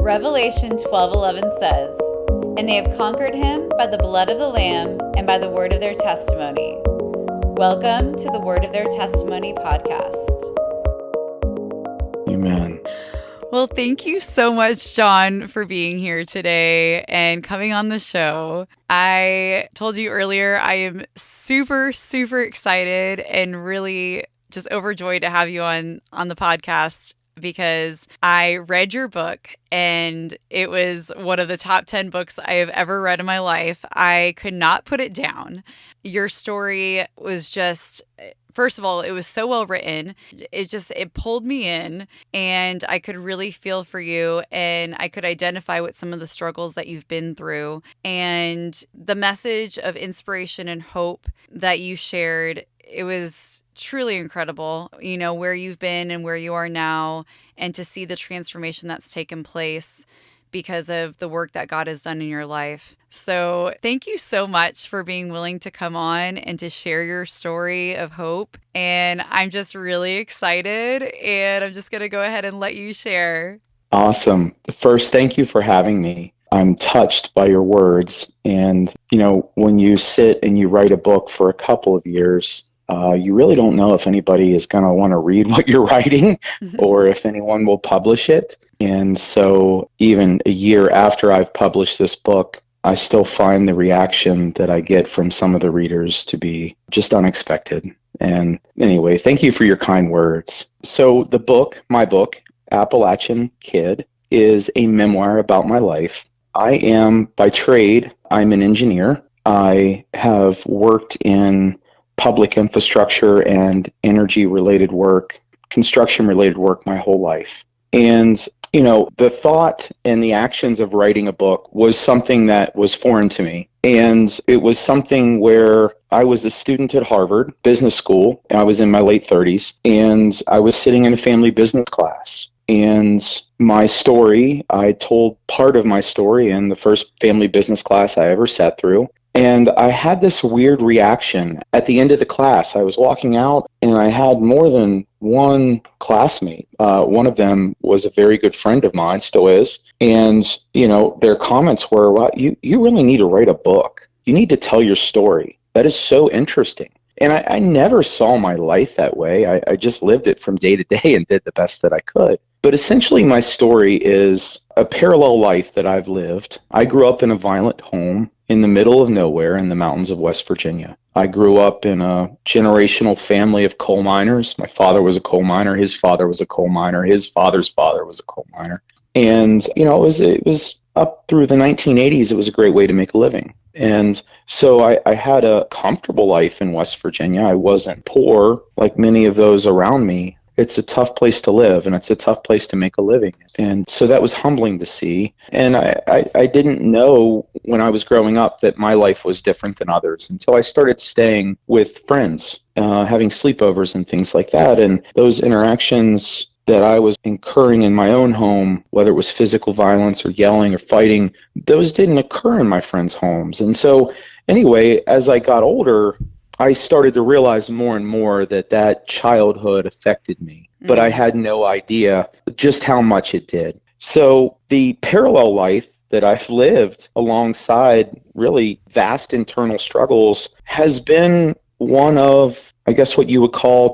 Revelation 12:11 says, "And they have conquered him by the blood of the Lamb and by the word of their testimony." Welcome to the Word of Their Testimony podcast. Amen. Well, thank you so much, John, for being here today and coming on the show. I told you earlier, I am super, super excited and really just overjoyed to have you on the podcast, because I read your book and it was one of the top 10 books I have ever read in my life. I could not put it down. Your story was just, first of all, it was so well written. It pulled me in, and I could really feel for you, and I could identify with some of the struggles that you've been through. And the message of inspiration and hope that you shared, it was truly incredible, where you've been and where you are now, and to see the transformation that's taken place because of the work that God has done in your life. So thank you so much for being willing to come on and to share your story of hope. And I'm just really excited, and I'm just going to go ahead and let you share. Awesome. First, thank you for having me. I'm touched by your words. And, when you sit and you write a book for a couple of years, you really don't know if anybody is going to want to read what you're writing or if anyone will publish it. And so even a year after I've published this book, I still find the reaction that I get from some of the readers to be just unexpected. And anyway, thank you for your kind words. So the book, my book, Appalachian Kid, is a memoir about my life. I am, by trade, I'm an engineer. I have worked in public infrastructure and energy-related work, construction-related work my whole life. And, the thought and the actions of writing a book was something that was foreign to me. And it was something where I was a student at Harvard Business School, and I was in my late 30s, and I was sitting in a family business class. And my story, I told part of my story in the first family business class I ever sat through. And I had this weird reaction at the end of the class. I was walking out, and I had more than one classmate. One of them was a very good friend of mine, still is. And, their comments were, well, you really need to write a book. You need to tell your story. That is so interesting. And I never saw my life that way. I just lived it from day to day and did the best that I could. But essentially, my story is a parallel life that I've lived. I grew up in a violent home in the middle of nowhere in the mountains of West Virginia. I grew up in a generational family of coal miners. My father was a coal miner. His father was a coal miner. His father's father was a coal miner. And, it was up through the 1980s. It was a great way to make a living. And so I had a comfortable life in West Virginia. I wasn't poor like many of those around me. It's a tough place to live, and it's a tough place to make a living. And so that was humbling to see. And I didn't know when I was growing up that my life was different than others until I started staying with friends, having sleepovers and things like that. And those interactions that I was incurring in my own home, whether it was physical violence or yelling or fighting, those didn't occur in my friends' homes. And so anyway, as I got older, I started to realize more and more that childhood affected me, but I had no idea just how much it did. So the parallel life that I've lived alongside really vast internal struggles has been one of, I guess, what you would call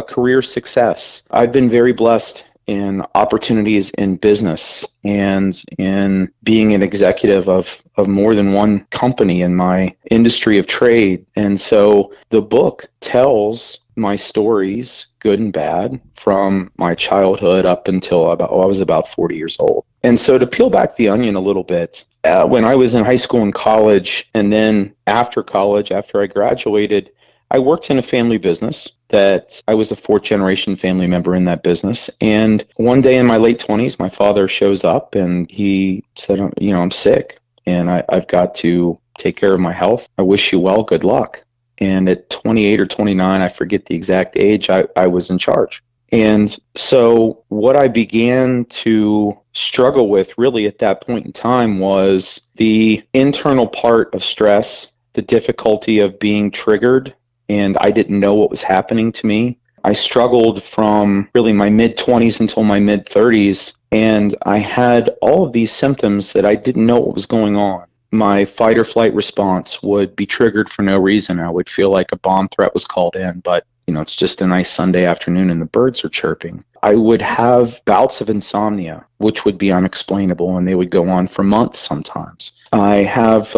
career success. I've been very blessed in opportunities in business and in being an executive of more than one company in my industry of trade. And so the book tells my stories, good and bad, from my childhood up until I was about 40 years old. And so to peel back the onion a little bit, when I was in high school and college, and then after college, after I graduated, I worked in a family business that I was a fourth-generation family member in that business. And one day in my late 20s, my father shows up and he said, I'm sick and I've got to take care of my health. I wish you well. Good luck. And at 28 or 29, I forget the exact age, I was in charge. And so what I began to struggle with really at that point in time was the internal part of stress, the difficulty of being triggered, and I didn't know what was happening to me. I struggled from really my mid-20s until my mid-30s, And I had all of these symptoms that I didn't know what was going on. My fight or flight response would be triggered for no reason. I would feel like a bomb threat was called in, but it's just a nice Sunday afternoon and the birds are chirping. I would have bouts of insomnia, which would be unexplainable, and they would go on for months sometimes. I have,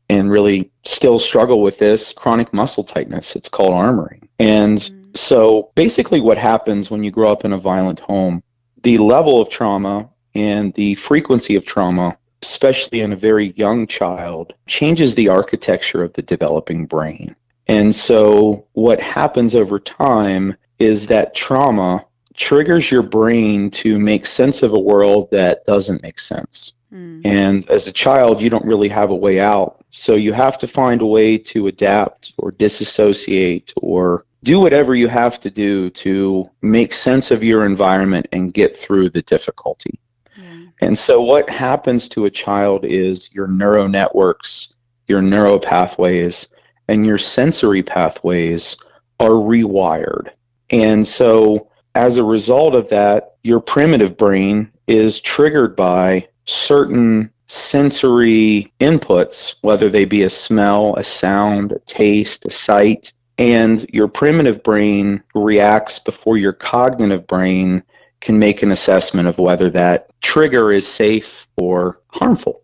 and really still struggle with this, chronic muscle tightness. It's called armoring. And so basically what happens when you grow up in a violent home, the level of trauma and the frequency of trauma, especially in a very young child, changes the architecture of the developing brain. And so what happens over time is that trauma triggers your brain to make sense of a world that doesn't make sense. And as a child, you don't really have a way out. So you have to find a way to adapt or disassociate or do whatever you have to do to make sense of your environment and get through the difficulty. And so what happens to a child is your neural networks, your neural pathways, and your sensory pathways are rewired. And so as a result of that, your primitive brain is triggered by certain sensory inputs, whether they be a smell, a sound, a taste, a sight, and your primitive brain reacts before your cognitive brain can make an assessment of whether that trigger is safe or harmful.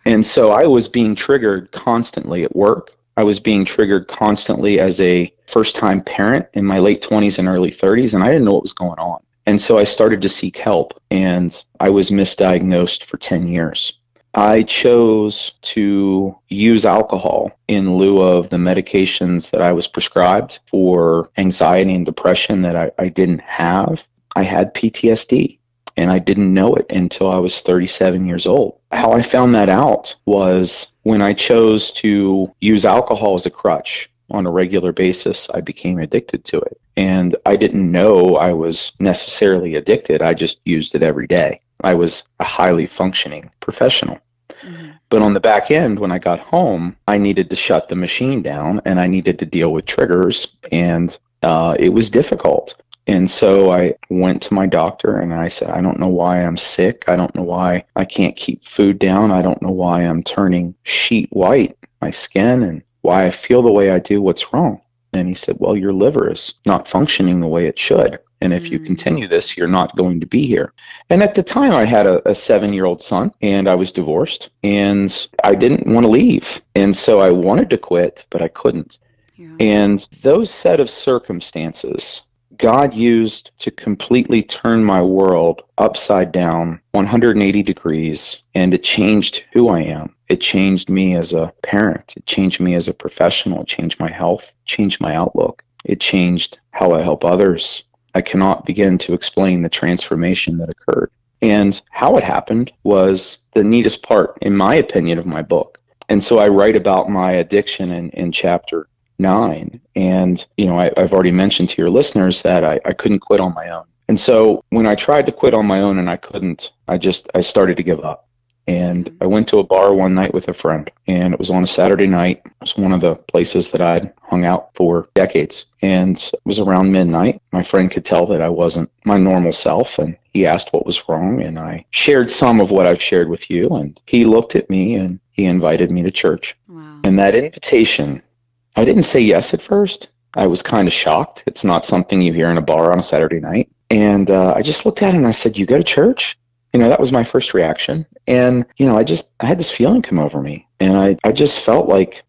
And so I was being triggered constantly at work. I was being triggered constantly as a first-time parent in my late 20s and early 30s, and I didn't know what was going on. And so I started to seek help, and I was misdiagnosed for 10 years. I chose to use alcohol in lieu of the medications that I was prescribed for anxiety and depression that I didn't have. I had PTSD, and I didn't know it until I was 37 years old. How I found that out was when I chose to use alcohol as a crutch on a regular basis, I became addicted to it. And I didn't know I was necessarily addicted. I just used it every day. I was a highly functioning professional. But on the back end, when I got home, I needed to shut the machine down and I needed to deal with triggers, and it was difficult. And so I went to my doctor and I said, I don't know why I'm sick. I don't know why I can't keep food down. I don't know why I'm turning sheet white, my skin, and why I feel the way I do. What's wrong? And he said, well, your liver is not functioning the way it should. And if you continue this, you're not going to be here. And at the time, I had a 7-year-old son, and I was divorced, and I didn't want to leave. And so I wanted to quit, but I couldn't. And those set of circumstances, God used to completely turn my world upside down, 180 degrees, and it changed who I am. It changed me as a parent. It changed me as a professional. It changed my health, changed my outlook. It changed how I help others. I cannot begin to explain the transformation that occurred. And how it happened was the neatest part, in my opinion, of my book. And so I write about my addiction in chapter 9. And, I've already mentioned to your listeners that I couldn't quit on my own. And so when I tried to quit on my own and I couldn't, I started to give up. And I went to a bar one night with a friend, and it was on a Saturday night. It was one of the places that I'd hung out for decades. And it was around midnight. My friend could tell that I wasn't my normal self, and he asked what was wrong. And I shared some of what I've shared with you. And he looked at me and he invited me to church. Wow. And that invitation, I didn't say yes at first. I was kind of shocked. It's not something you hear in a bar on a Saturday night. And I just looked at him and I said, you go to church? That was my first reaction. And, I had this feeling come over me. And I just felt like,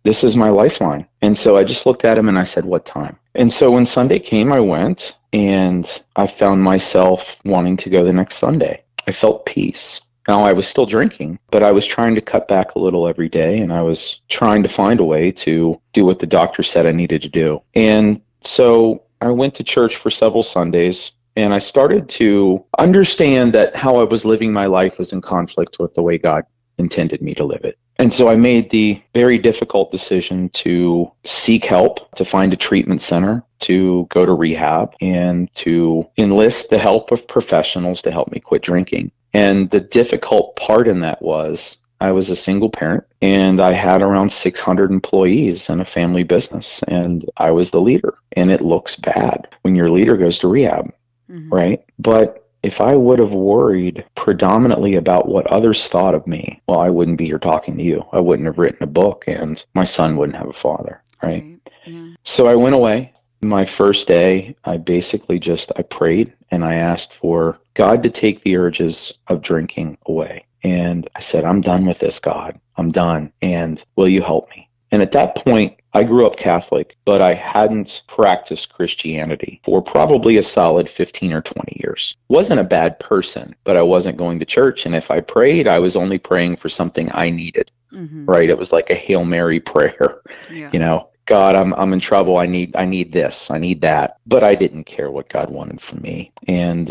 this is my lifeline. And so I just looked at him and I said, what time? And so when Sunday came, I went, and I found myself wanting to go the next Sunday. I felt peace. Now, I was still drinking, but I was trying to cut back a little every day, and I was trying to find a way to do what the doctor said I needed to do. And so I went to church for several Sundays, and I started to understand that how I was living my life was in conflict with the way God intended me to live it. And so I made the very difficult decision to seek help, to find a treatment center, to go to rehab, and to enlist the help of professionals to help me quit drinking. And the difficult part in that was I was a single parent, and I had around 600 employees in a family business, and I was the leader. And it looks bad when your leader goes to rehab, right? But if I would have worried predominantly about what others thought of me, well, I wouldn't be here talking to you. I wouldn't have written a book, and my son wouldn't have a father, right? Right. Yeah. So I went away. My first day, I basically I prayed and I asked for God to take the urges of drinking away. And I said, I'm done with this, God. I'm done. And will you help me? And at that point, I grew up Catholic, but I hadn't practiced Christianity for probably a solid 15 or 20 years. Wasn't a bad person, but I wasn't going to church. And if I prayed, I was only praying for something I needed, right? It was like a Hail Mary prayer, Yeah. God, I'm in trouble. I need this. I need that. But I didn't care what God wanted from me. And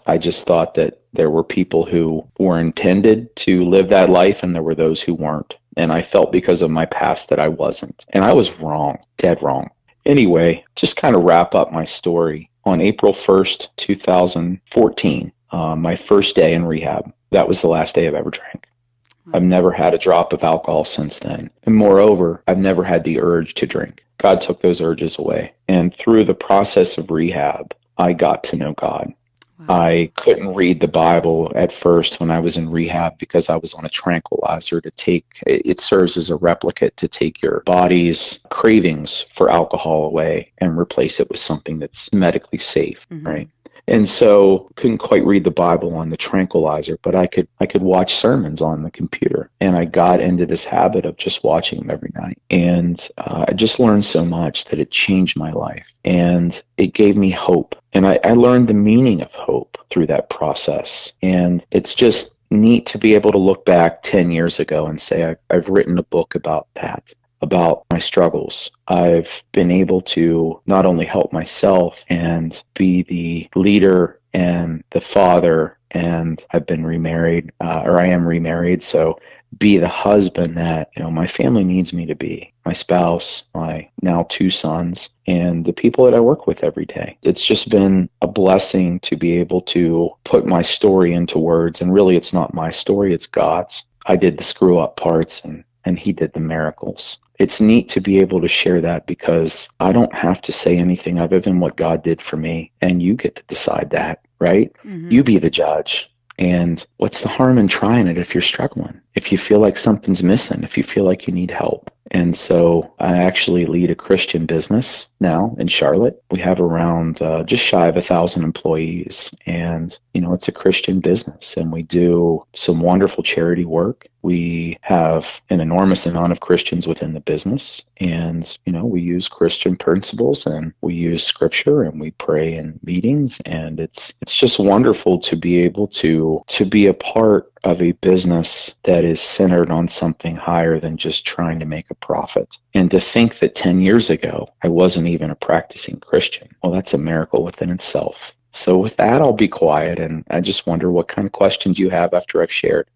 I just thought that there were people who were intended to live that life, and there were those who weren't. And I felt because of my past that I wasn't. And I was wrong, dead wrong. Anyway, just kind of wrap up my story. On April 1st, 2014, my first day in rehab, that was the last day I've ever drank. I've never had a drop of alcohol since then. And moreover, I've never had the urge to drink. God took those urges away. And through the process of rehab, I got to know God. Wow. I couldn't read the Bible at first when I was in rehab because I was on a tranquilizer to take, it serves as a replicate to take your body's cravings for alcohol away and replace it with something that's medically safe, right? And so couldn't quite read the Bible on the tranquilizer, but I could watch sermons on the computer. And I got into this habit of just watching them every night. And I just learned so much that it changed my life. And it gave me hope. And I learned the meaning of hope through that process. And it's just neat to be able to look back 10 years ago and say, I've written a book about that, about my struggles. I've been able to not only help myself and be the leader and the father, and I've been remarried, or I am remarried, so be the husband that, my family needs me to be, my spouse, my now 2 sons, and the people that I work with every day. It's just been a blessing to be able to put my story into words, and really it's not my story, it's God's. I did the screw up parts, and he did the miracles. It's neat to be able to share that because I don't have to say anything other than what God did for me. And you get to decide that, right? You be the judge. And what's the harm in trying it if you're struggling? If you feel like something's missing, if you feel like you need help. And so I actually lead a Christian business now in Charlotte. We have around just shy of 1,000 employees. And, it's a Christian business. And we do some wonderful charity work. We have an enormous amount of Christians within the business. And, we use Christian principles and we use scripture and we pray in meetings. And it's just wonderful to be able to be a part of a business that is centered on something higher than just trying to make a profit. And to think that 10 years ago, I wasn't even a practicing Christian. Well, that's a miracle within itself. So with that, I'll be quiet. And I just wonder what kind of questions you have after I've shared.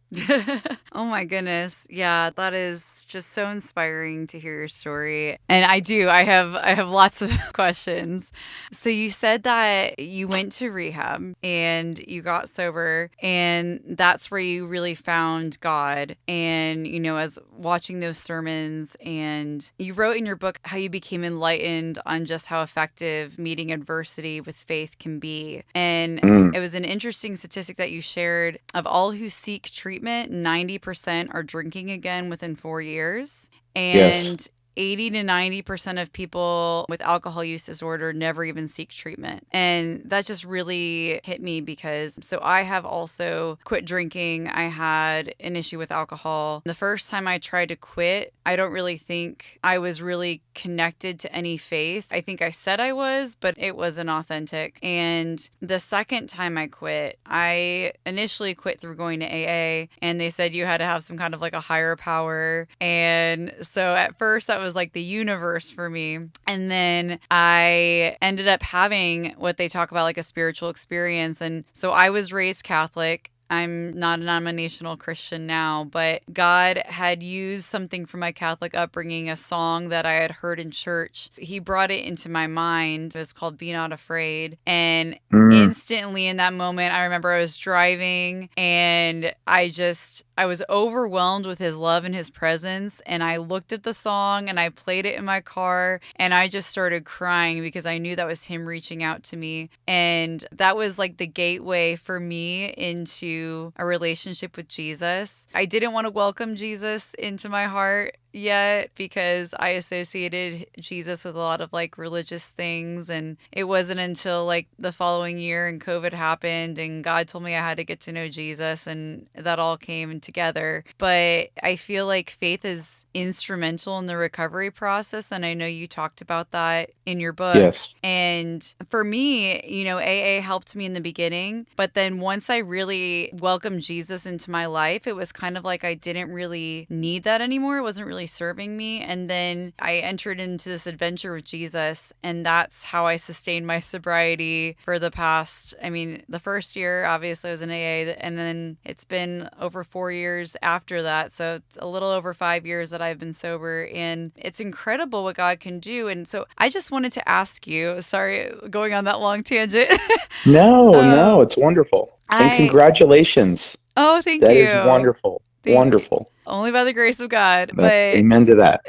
Oh my goodness. Yeah, that is just so inspiring to hear your story. And I have lots of questions. So you said that you went to rehab and you got sober, and that's where you really found God. And, as watching those sermons, and you wrote in your book how you became enlightened on just how effective meeting adversity with faith can be. And it was an interesting statistic that you shared of all who seek treatment, 90% are drinking again within 4 years. And Yes. 80 to 90% of people with alcohol use disorder never even seek treatment. And that just really hit me because I have also quit drinking. I had an issue with alcohol. The first time I tried to quit, I don't really think I was really connected to any faith. I think I said I was, but it wasn't authentic. And the second time I quit, I initially quit through going to AA, and they said you had to have some kind of like a higher power. And so at first that was like the universe for me. And then I ended up having what they talk about like a spiritual experience. And so I was raised Catholic. I'm not a nominational Christian now, but God had used something from my Catholic upbringing, a song that I had heard in church. He brought it into my mind. It was called Be Not Afraid. And Mm, instantly in that moment, I remember I was driving and I was overwhelmed with his love and his presence. And I looked at the song and I played it in my car and I just started crying because I knew that was him reaching out to me. And that was like the gateway for me into a relationship with Jesus. I didn't want to welcome Jesus into my heart yet because I associated Jesus with a lot of like religious things. And it wasn't until like the following year and COVID happened and God told me I had to get to know Jesus and that all came together. But I feel like faith is instrumental in the recovery process. And I know you talked about that in your book. yes. And for me, AA helped me in the beginning. But then once I really welcomed Jesus into my life, it was kind of like I didn't really need that anymore. It wasn't really serving me. And then I entered into this adventure with Jesus. And that's how I sustained my sobriety for the past, the first year, obviously, I was in AA. And then it's been over 4 years after that. So it's a little over 5 years that I've been sober. And it's incredible what God can do. And so I just wanted to ask you, sorry, going on that long tangent. No, no, um, it's wonderful. And I, congratulations. oh, thank That is you. wonderful. Thank you. Wonderful. Only by the grace of God. That's But amen to that.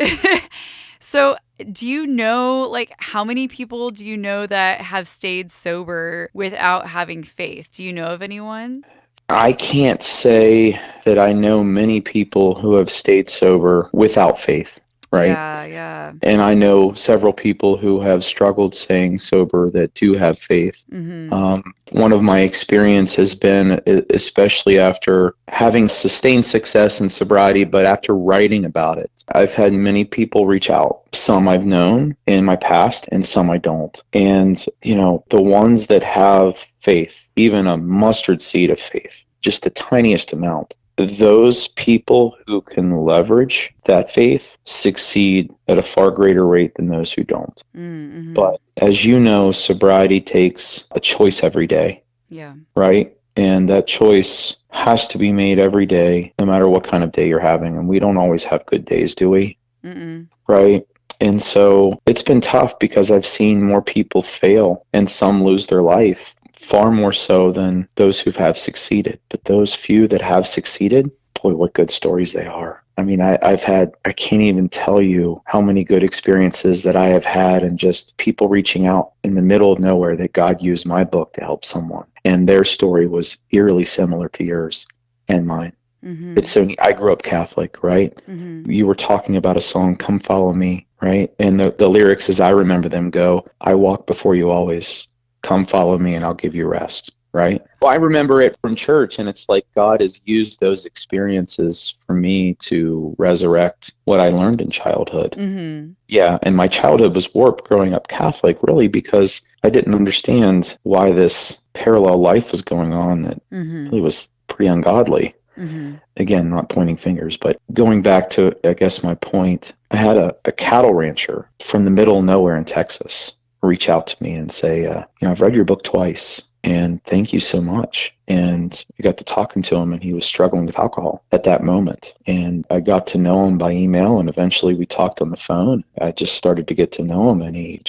so do you know, like, how many people do you know that have stayed sober without having faith? Do you know of anyone? I can't say that I know many people who have stayed sober without faith, right? Yeah, yeah. And I know several people who have struggled staying sober that do have faith. Mm-hmm. One of my experience has been, especially after having sustained success in sobriety, but after writing about it, I've had many people reach out. Some I've known in my past and some I don't. And, the ones that have faith, even a mustard seed of faith, just the tiniest amount, those people who can leverage that faith succeed at a far greater rate than those who don't. Mm-hmm. But as you know, sobriety takes a choice every day, Yeah. right? And that choice has to be made every day, no matter what kind of day you're having. And we don't always have good days, do we? Mm-mm. Right? And so it's been tough because I've seen more people fail and some lose their life, far more so than those who have succeeded. But those few that have succeeded, boy, what good stories they are. I can't even tell you how many good experiences that I have had and just people reaching out in the middle of nowhere that God used my book to help someone. And their story was eerily similar to yours and mine. Mm-hmm. It's so neat. I grew up Catholic, right? Mm-hmm. You were talking about a song, Come Follow Me, right? And the lyrics, as I remember them, go, I walk before you always. Come follow me and I'll give you rest, right? Well, I remember it from church, and it's like God has used those experiences for me to resurrect what I learned in childhood. Mm-hmm. Yeah, and my childhood was warped growing up Catholic, really, because I didn't understand why this parallel life was going on that really was pretty ungodly. Mm-hmm. Again, not pointing fingers, but going back to, I guess, my point, I had a cattle rancher from the middle of nowhere in Texas reach out to me and say, I've read your book twice and thank you so much. And I got to talking to him and he was struggling with alcohol at that moment. And I got to know him by email and eventually we talked on the phone. I just started to get to know him and he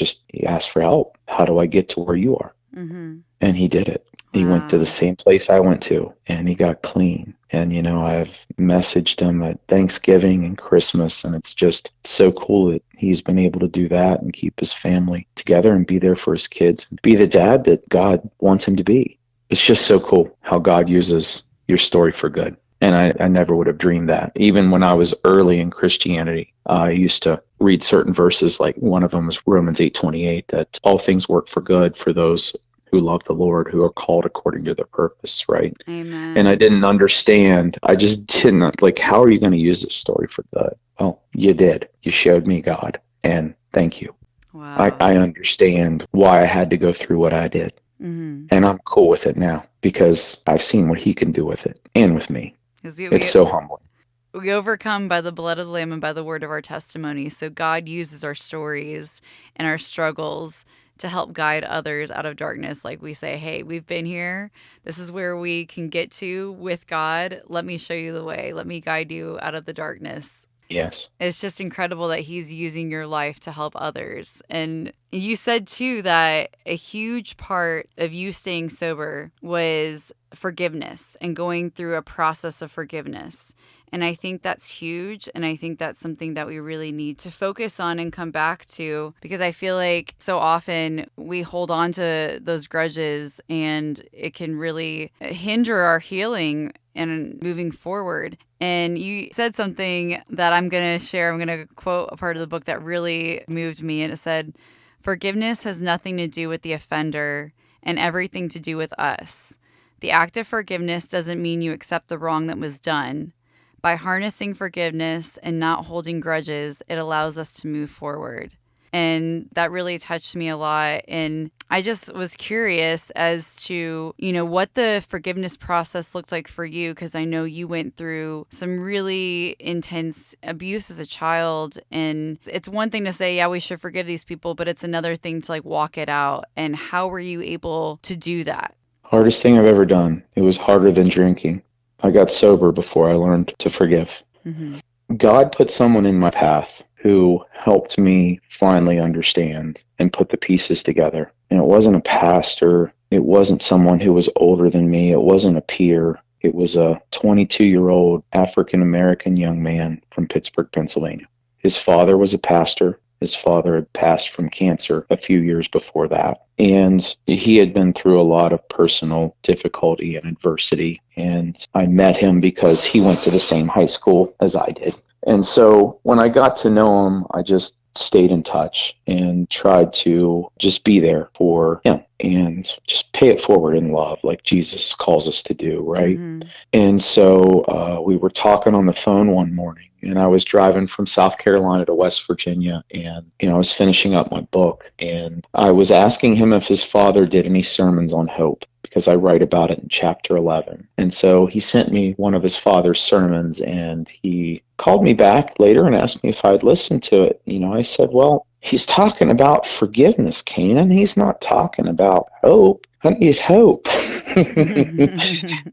asked for help. How do I get to where you are? Mm-hmm. And he did it. He went to the same place I went to and he got clean. And, I've messaged him at Thanksgiving and Christmas, and it's just so cool that he's been able to do that and keep his family together and be there for his kids, and be the dad that God wants him to be. It's just so cool how God uses your story for good. And I never would have dreamed that. Even when I was early in Christianity, I used to read certain verses, like one of them was Romans 8:28, that all things work for good for those who love the Lord, who are called according to their purpose, right? Amen. And I didn't understand. I just didn't, like, how are you going to use this story for good? Well, you did. You showed me God, and thank you. Wow. I understand why I had to go through what I did. Mm-hmm. And I'm cool with it now because I've seen what he can do with it and with me. It's so humbling. We overcome by the blood of the Lamb and by the word of our testimony. So God uses our stories and our struggles to help guide others out of darkness. Like we say, hey, we've been here. This is where we can get to with God. Let me show you the way. Let me guide you out of the darkness. Yes. It's just incredible that he's using your life to help others. And you said too that a huge part of you staying sober was forgiveness and going through a process of forgiveness. And I think that's huge. And I think that's something that we really need to focus on and come back to, because I feel like so often we hold on to those grudges and it can really hinder our healing and moving forward. And you said something that I'm going to share. I'm going to quote a part of the book that really moved me. And it said, "Forgiveness has nothing to do with the offender and everything to do with us. The act of forgiveness doesn't mean you accept the wrong that was done. By harnessing forgiveness and not holding grudges, it allows us to move forward." And that really touched me a lot. And I just was curious as to, what the forgiveness process looked like for you, because I know you went through some really intense abuse as a child. And it's one thing to say, yeah, we should forgive these people, but it's another thing to walk it out. And how were you able to do that? Hardest thing I've ever done. It was harder than drinking. I got sober before I learned to forgive. Mm-hmm. God put someone in my path who helped me finally understand and put the pieces together. And it wasn't a pastor. It wasn't someone who was older than me. It wasn't a peer. It was a 22-year-old African-American young man from Pittsburgh, Pennsylvania. His father was a pastor. His father had passed from cancer a few years before that. And he had been through a lot of personal difficulty and adversity. And I met him because he went to the same high school as I did. And so when I got to know him, I just stayed in touch and tried to just be there for him and just pay it forward in love, like Jesus calls us to do, right? Mm-hmm. And so we were talking on the phone one morning, and I was driving from South Carolina to West Virginia, and I was finishing up my book, and I was asking him if his father did any sermons on hope, because I write about it in chapter 11. And so he sent me one of his father's sermons, and he called me back later and asked me if I'd listened to it. I said, well, he's talking about forgiveness, Canaan. He's not talking about hope. I need hope.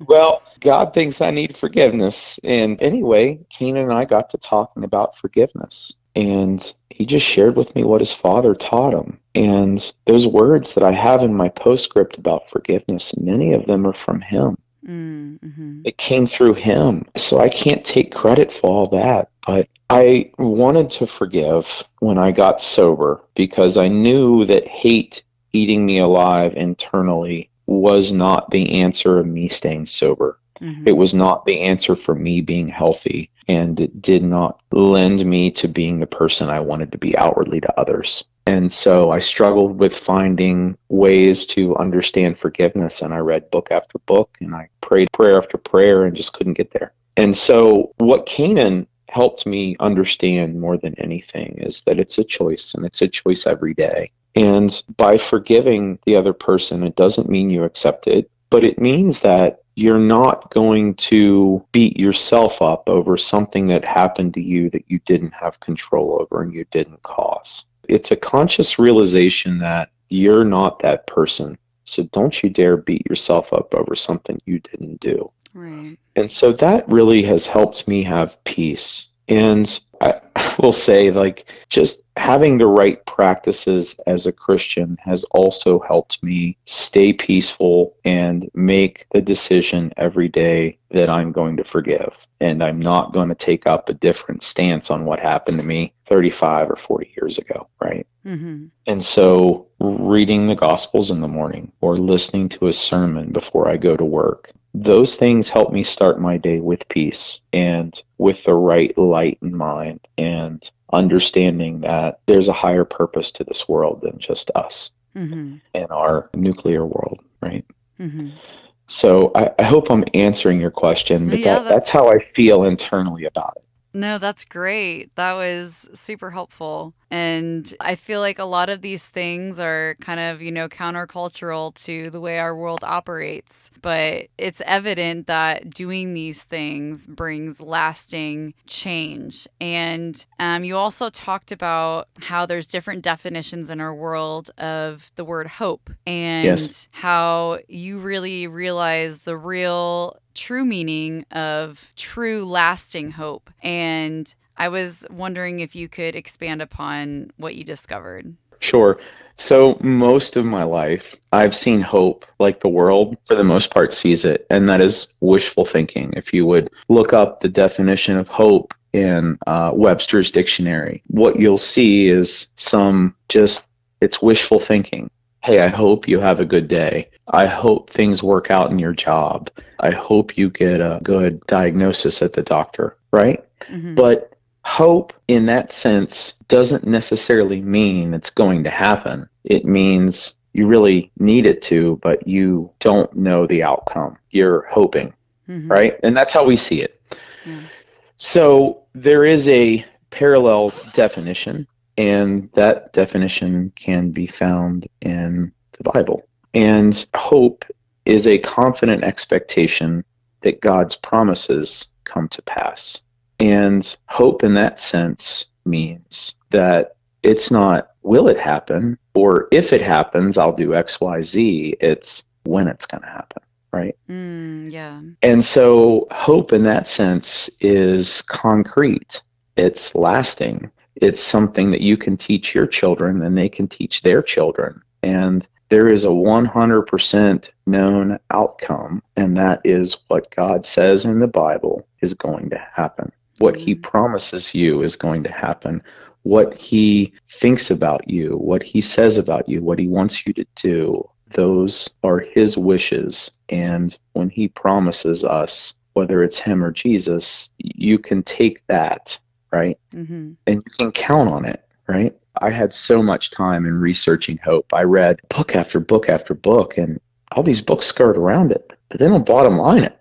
Well, God thinks I need forgiveness. And anyway, Canaan and I got to talking about forgiveness. And he just shared with me what his father taught him. And those words that I have in my postscript about forgiveness, many of them are from him. Mm-hmm. It came through him. So I can't take credit for all that. But I wanted to forgive when I got sober because I knew that hate eating me alive internally was not the answer of me staying sober. Mm-hmm. It was not the answer for me being healthy, and it did not lend me to being the person I wanted to be outwardly to others. And so I struggled with finding ways to understand forgiveness, and I read book after book, and I prayed prayer after prayer and just couldn't get there. And so what Canaan helped me understand more than anything is that it's a choice, and it's a choice every day. And by forgiving the other person, it doesn't mean you accept it, but it means that you're not going to beat yourself up over something that happened to you that you didn't have control over and you didn't cause. It's a conscious realization that you're not that person. So don't you dare beat yourself up over something you didn't do. Right. And so that really has helped me have peace. And I will say, just having the right practices as a Christian has also helped me stay peaceful and make the decision every day that I'm going to forgive. And I'm not going to take up a different stance on what happened to me 35 or 40 years ago, right? Mm-hmm. And so reading the Gospels in the morning or listening to a sermon before I go to work, those things help me start my day with peace and with the right light in mind and understanding that there's a higher purpose to this world than just us Mm-hmm. and our nuclear world, right? Mm-hmm. So I hope I'm answering your question, but Yeah, that's how I feel internally about it. No, that's great. That was super helpful. And I feel like a lot of these things are kind of, countercultural to the way our world operates. But it's evident that doing these things brings lasting change. And you also talked about how there's different definitions in our world of the word hope, and Yes. how you really realize the real true meaning of true lasting hope. And I was wondering if you could expand upon what you discovered. Sure. So most of my life, I've seen hope like the world, for the most part, sees it, and that is wishful thinking. If you would look up the definition of hope in Webster's dictionary, what you'll see is it's wishful thinking. Hey, I hope you have a good day. I hope things work out in your job. I hope you get a good diagnosis at the doctor, right? Mm-hmm. But hope in that sense doesn't necessarily mean it's going to happen. It means you really need it to, but you don't know the outcome. You're hoping, Mm-hmm. right? And that's how we see it. Yeah. So there is a parallel definition, and that definition can be found in the Bible. And hope is a confident expectation that God's promises come to pass. And hope in that sense means that it's not, will it happen? Or if it happens, I'll do X, Y, Z. It's when it's going to happen, right? Yeah. And so hope in that sense is concrete. It's lasting. It's something that you can teach your children and they can teach their children. And there is a 100% known outcome, and that is what God says in the Bible is going to happen. What he promises you is going to happen. What he thinks about you, what he says about you, what he wants you to do, those are his wishes. And when he promises us, whether it's him or Jesus, you can take that, right? Mm-hmm. And you can count on it, right? I had so much time in researching hope. I read book after book after book, and all these books skirt around it, but they don't bottom line it.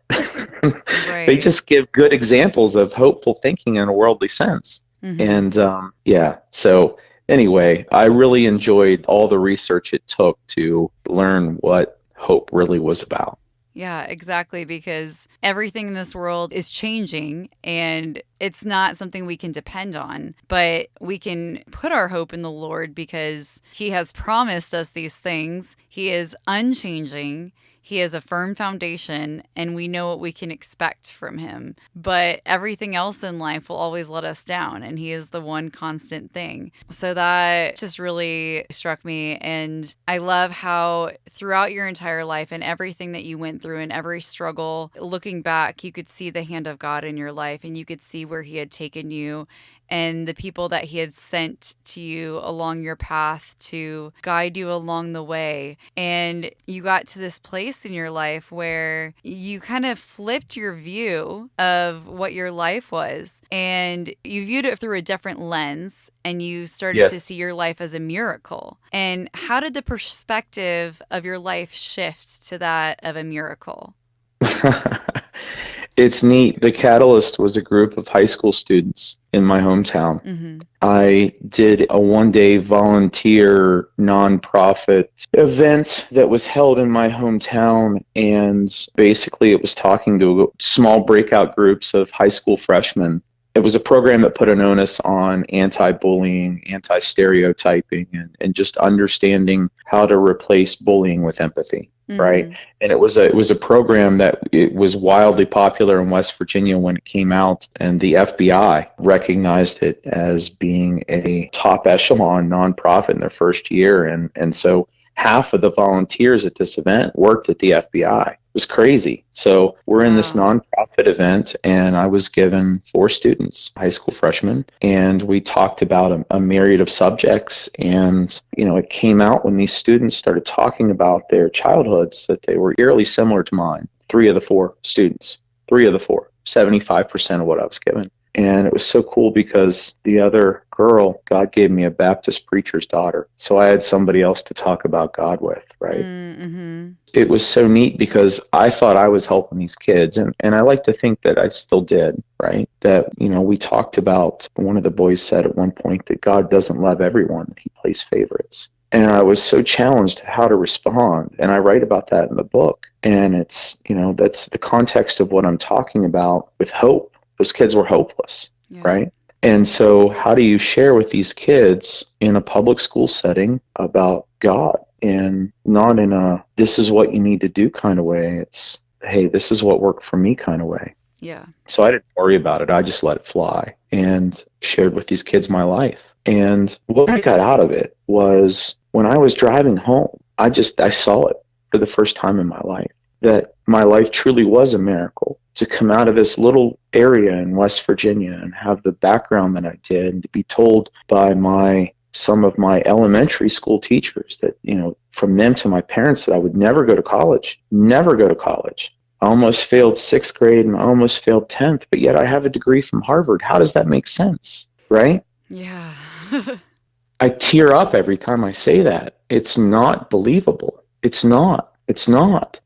Right. They just give good examples of hopeful thinking in a worldly sense. Mm-hmm. And so anyway, I really enjoyed all the research it took to learn what hope really was about. Yeah, exactly. Because everything in this world is changing and it's not something we can depend on, but we can put our hope in the Lord because he has promised us these things. He is unchanging. He has a firm foundation, and we know what we can expect from him. But everything else in life will always let us down, and he is the one constant thing. So that just really struck me. And I love how throughout your entire life and everything that you went through and every struggle, looking back, you could see the hand of God in your life, and you could see where he had taken you and the people that he had sent to you along your path to guide you along the way. And you got to this place in your life where you kind of flipped your view of what your life was, and you viewed it through a different lens, and you started to see your life as a miracle. And how did the perspective of your life shift to that of a miracle? It's neat. The catalyst was a group of high school students in my hometown. Mm-hmm. I did a one-day volunteer nonprofit event that was held in my hometown, and basically it was talking to small breakout groups of high school freshmen. It was a program that put an onus on anti-bullying, anti-stereotyping, and just understanding how to replace bullying with empathy. Mm-hmm. Right. And it was a program that it was wildly popular in West Virginia when it came out, and the FBI recognized it as being a top echelon nonprofit in their first year. And so half of the volunteers at this event worked at the FBI. It was crazy. So we're in this nonprofit event, and I was given 4 students, high school freshmen, and we talked about a myriad of subjects. And, it came out when these students started talking about their childhoods that they were eerily similar to mine. 3 of the 4 students, 75% of what I was given. And it was so cool because the other girl, God gave me a Baptist preacher's daughter. So I had somebody else to talk about God with, right? Mm-hmm. It was so neat because I thought I was helping these kids. And I like to think that I still did, right? That, we talked about, one of the boys said at one point that God doesn't love everyone, he plays favorites. And I was so challenged how to respond. And I write about that in the book. And it's, that's the context of what I'm talking about with hope. Those kids were hopeless, right? And so how do you share with these kids in a public school setting about God? And not in a, this is what you need to do kind of way. It's, hey, this is what worked for me kind of way. Yeah. So I didn't worry about it. I just let it fly and shared with these kids my life. And what I got out of it was when I was driving home, I saw it for the first time in my life, that my life truly was a miracle. To come out of this little area in West Virginia and have the background that I did, and to be told by some of my elementary school teachers that, from them to my parents, that I would never go to college. I almost failed 6th grade and I almost failed 10th, but yet I have a degree from Harvard. How does that make sense? Right? Yeah. I tear up every time I say that. It's not believable. It's not.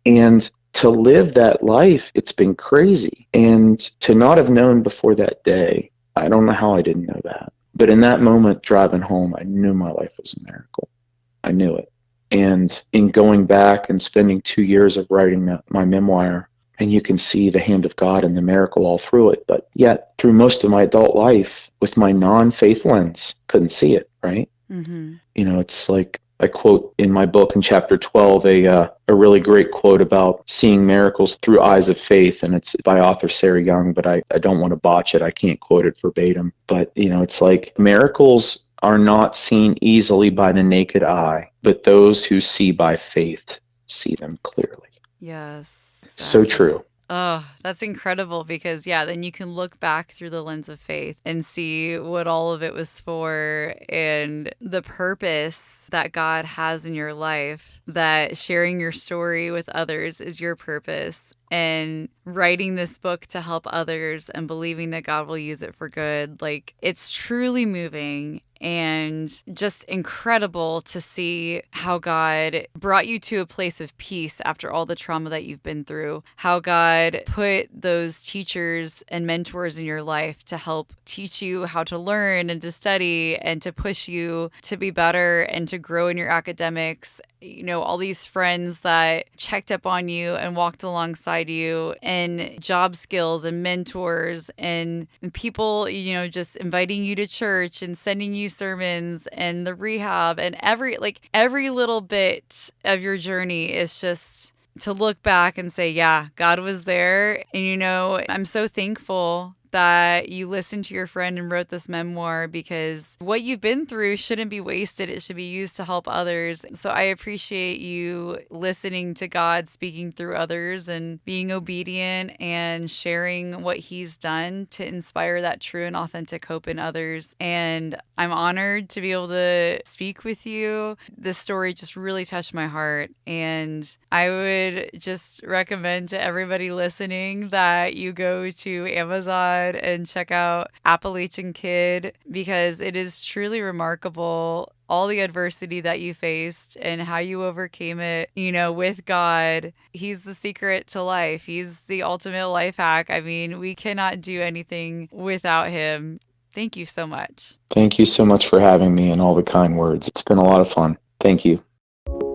And to live that life, it's been crazy. And to not have known before that day, I don't know how I didn't know that. But in that moment, driving home, I knew my life was a miracle. I knew it. And in going back and spending 2 years of writing my memoir, and you can see the hand of God and the miracle all through it. But yet, through most of my adult life, with my non-faith lens, couldn't see it, right? Mm-hmm. It's like I quote in my book in chapter 12 a really great quote about seeing miracles through eyes of faith, and it's by author Sarah Young, but I don't want to botch it. I can't quote it verbatim. But, it's like miracles are not seen easily by the naked eye, but those who see by faith see them clearly. Yes. Exactly. So true. Oh, that's incredible because, then you can look back through the lens of faith and see what all of it was for and the purpose that God has in your life, that sharing your story with others is your purpose, and writing this book to help others and believing that God will use it for good. Like, it's truly moving and just incredible to see how God brought you to a place of peace after all the trauma that you've been through, how God put those teachers and mentors in your life to help teach you how to learn and to study and to push you to be better and to grow in your academics. All these friends that checked up on you and walked alongside you, and job skills and mentors and people, just inviting you to church and sending you sermons and the rehab and every little bit of your journey is just to look back and say, yeah, God was there. And, I'm so thankful that you listened to your friend and wrote this memoir, because what you've been through shouldn't be wasted. It should be used to help others. So I appreciate you listening to God speaking through others and being obedient and sharing what he's done to inspire that true and authentic hope in others. And I'm honored to be able to speak with you. This story just really touched my heart. And I would just recommend to everybody listening that you go to Amazon and check out Appalachian Kid, because it is truly remarkable all the adversity that you faced and how you overcame it, with God. He's the secret to life. He's the ultimate life hack. I mean, we cannot do anything without him. Thank you so much. Thank you so much for having me and all the kind words. It's been a lot of fun. Thank you.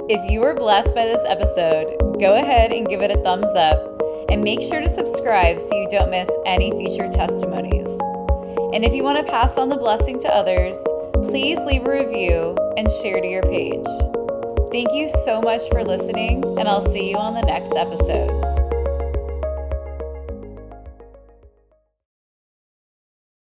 If you were blessed by this episode, go ahead and give it a thumbs up. And make sure to subscribe so you don't miss any future testimonies. And if you want to pass on the blessing to others, please leave a review and share to your page. Thank you so much for listening, and I'll see you on the next episode.